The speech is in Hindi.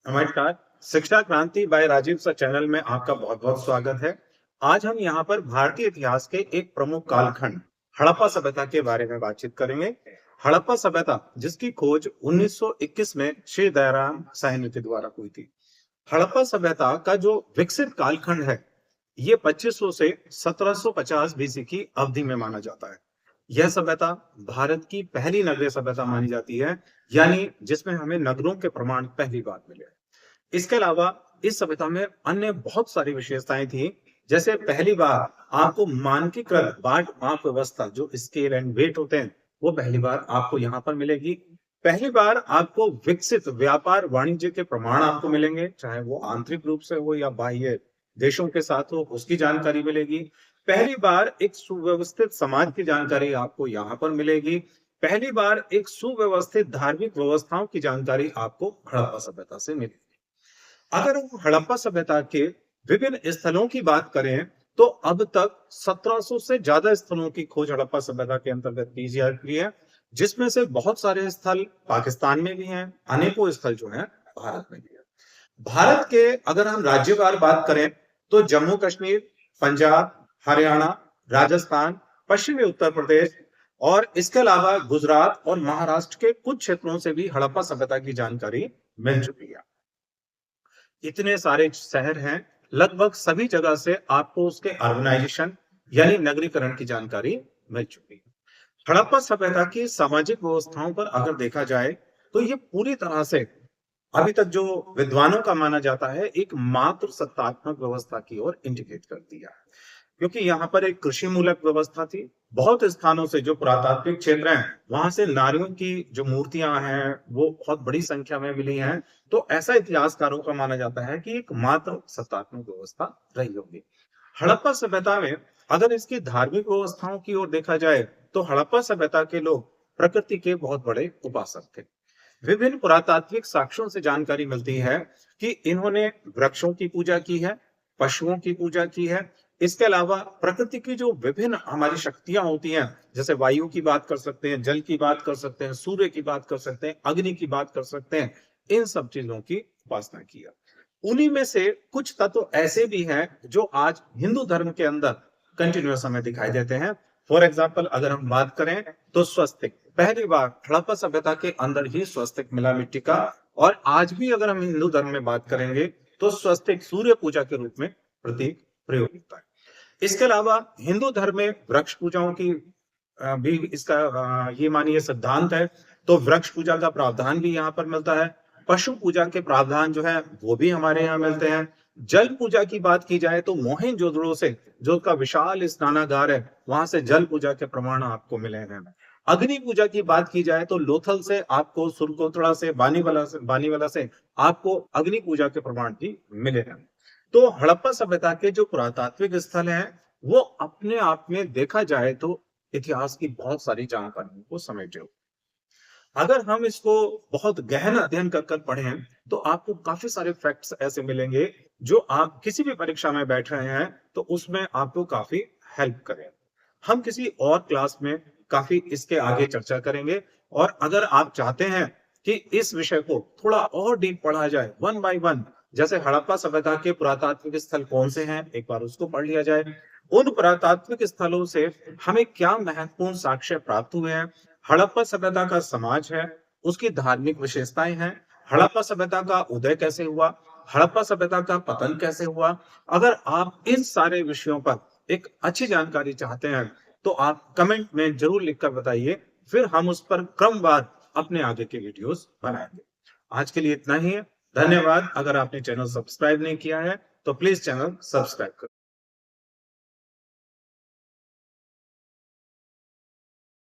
नमस्कार। शिक्षा क्रांति बाय राजीव सर चैनल में आपका बहुत बहुत स्वागत है। आज हम यहाँ पर भारतीय इतिहास के एक प्रमुख कालखंड हड़प्पा सभ्यता के बारे में बातचीत करेंगे। हड़प्पा सभ्यता जिसकी खोज 1921 में श्री दयाराम साहनी के द्वारा हुई थी। हड़प्पा सभ्यता का जो विकसित कालखंड है, ये 2500 से 1750 बीसी की अवधि में माना जाता है। यह सभ्यता भारत की पहली नगरीय सभ्यता मानी जाती है, यानी जिसमें हमें नगरों के प्रमाण पहली बार मिले। इसके अलावा इस सभ्यता में अन्य बहुत सारी विशेषताएं थी। जैसे पहली बार आपको मानकीकृत बाट माप व्यवस्था, जो स्केल एंड वेट होते हैं, वो पहली बार आपको यहाँ पर मिलेगी। पहली बार आपको विकसित व्यापार वाणिज्य के प्रमाण आपको मिलेंगे, चाहे वो आंतरिक रूप से हो या बाह्य देशों के साथ हो, उसकी जानकारी मिलेगी। पहली बार एक सुव्यवस्थित समाज की जानकारी आपको यहाँ पर मिलेगी। पहली बार एक सुव्यवस्थित धार्मिक व्यवस्थाओं की जानकारी आपको हड़प्पा सभ्यता से मिलेगी। अगर हम हड़प्पा सभ्यता के विभिन्न स्थलों की बात करें, तो अब तक 1700 से ज्यादा स्थलों की खोज हड़प्पा सभ्यता के अंतर्गत की जा रही है, जिसमें से बहुत सारे स्थल पाकिस्तान में भी हैं, अनेकों स्थल जो हैं भारत में भी है। भारत के अगर हम राज्यवार बात करें, तो जम्मू कश्मीर, पंजाब, हरियाणा, राजस्थान, पश्चिमी उत्तर प्रदेश और इसके अलावा गुजरात और महाराष्ट्र के कुछ क्षेत्रों से भी हड़प्पा सभ्यता की जानकारी मिल चुकी है। इतने सारे शहर हैं, लगभग सभी जगह से आपको उसके अर्बनाइजेशन यानी नगरीकरण की जानकारी मिल चुकी है। हड़प्पा सभ्यता की सामाजिक व्यवस्थाओं पर अगर देखा जाए, तो ये पूरी तरह से अभी तक जो विद्वानों का माना जाता है, एक मात्र सत्तात्मक व्यवस्था की ओर इंडिकेट करती है। क्योंकि यहाँ पर एक कृषि मूलक व्यवस्था थी। बहुत स्थानों से जो पुरातात्विक क्षेत्र हैं, वहां से नारियों की जो मूर्तियां हैं, वो बहुत बड़ी संख्या में मिली हैं। तो ऐसा इतिहासकारों का माना जाता है कि एक मात्र सत्तात्मक व्यवस्था रही होगी। हड़प्पा सभ्यता में अगर इसकी धार्मिक व्यवस्थाओं की ओर देखा जाए, तो हड़प्पा सभ्यता के लोग प्रकृति के बहुत बड़े उपासक थे। विभिन्न पुरातात्विक साक्ष्यों से जानकारी मिलती है कि इन्होंने वृक्षों की पूजा की है, पशुओं की पूजा की है। इसके अलावा प्रकृति की जो विभिन्न हमारी शक्तियां होती हैं, जैसे वायु की बात कर सकते हैं, जल की बात कर सकते हैं, सूर्य की बात कर सकते हैं, अग्नि की बात कर सकते हैं, इन सब चीजों की उपासना किया। उन्हीं में से कुछ तत्व ऐसे भी हैं जो आज हिंदू धर्म के अंदर कंटिन्यूअस हमें दिखाई देते हैं। फॉर एग्जाम्पल अगर हम बात करें, तो स्वस्तिक पहली बार हड़प्पा सभ्यता के अंदर ही स्वस्तिक मिला मिट्टी का। और आज भी अगर हम हिंदू धर्म में बात करेंगे, तो स्वस्तिक सूर्य पूजा के रूप में प्रतीक प्रयोग होता है। इसके अलावा हिंदू धर्म में वृक्ष पूजाओं की भी इसका ये मानिए सिद्धांत है। तो वृक्ष पूजा का प्रावधान भी यहाँ पर मिलता है। पशु पूजा के प्रावधान जो है वो भी हमारे यहाँ मिलते हैं। जल पूजा की बात की जाए, तो मोहनजोदड़ो से जो का विशाल स्नानागार है, वहां से जल पूजा के प्रमाण आपको मिले हैं। अग्नि पूजा की बात की जाए, तो लोथल से आपको, सुरकोतड़ा से, बानीवाला से आपको अग्नि पूजा के प्रमाण भी मिले हैं। तो हड़प्पा सभ्यता के जो पुरातात्विक स्थल हैं, वो अपने आप में देखा जाए तो इतिहास की बहुत सारी जानकारियों को समेटे हुए। अगर हम इसको बहुत गहन अध्ययन कर कर पढ़ें, तो आपको काफी सारे फैक्ट्स ऐसे मिलेंगे जो आप किसी भी परीक्षा में बैठ रहे हैं, तो उसमें आपको काफी हेल्प करें। हम किसी और क्लास में काफी इसके आगे चर्चा करेंगे। और अगर आप चाहते हैं कि इस विषय को थोड़ा और डीप पढ़ा जाए, वन बाय वन, जैसे हड़प्पा सभ्यता के पुरातात्विक स्थल कौन से हैं, एक बार उसको पढ़ लिया जाए। उन पुरातात्विक स्थलों से हमें क्या महत्वपूर्ण साक्ष्य प्राप्त हुए हैं, हड़प्पा सभ्यता का समाज है, उसकी धार्मिक विशेषताएं हैं, हड़प्पा सभ्यता का उदय कैसे हुआ, हड़प्पा सभ्यता का पतन कैसे हुआ। अगर आप इन सारे विषयों पर एक अच्छी जानकारी चाहते हैं, तो आप कमेंट में जरूर लिखकर बताइए, फिर हम उस पर क्रमवार अपने आगे के वीडियोस बनाएंगे। आज के लिए इतना ही है। धन्यवाद। अगर आपने चैनल सब्सक्राइब नहीं किया है, तो प्लीज चैनल सब्सक्राइब करें।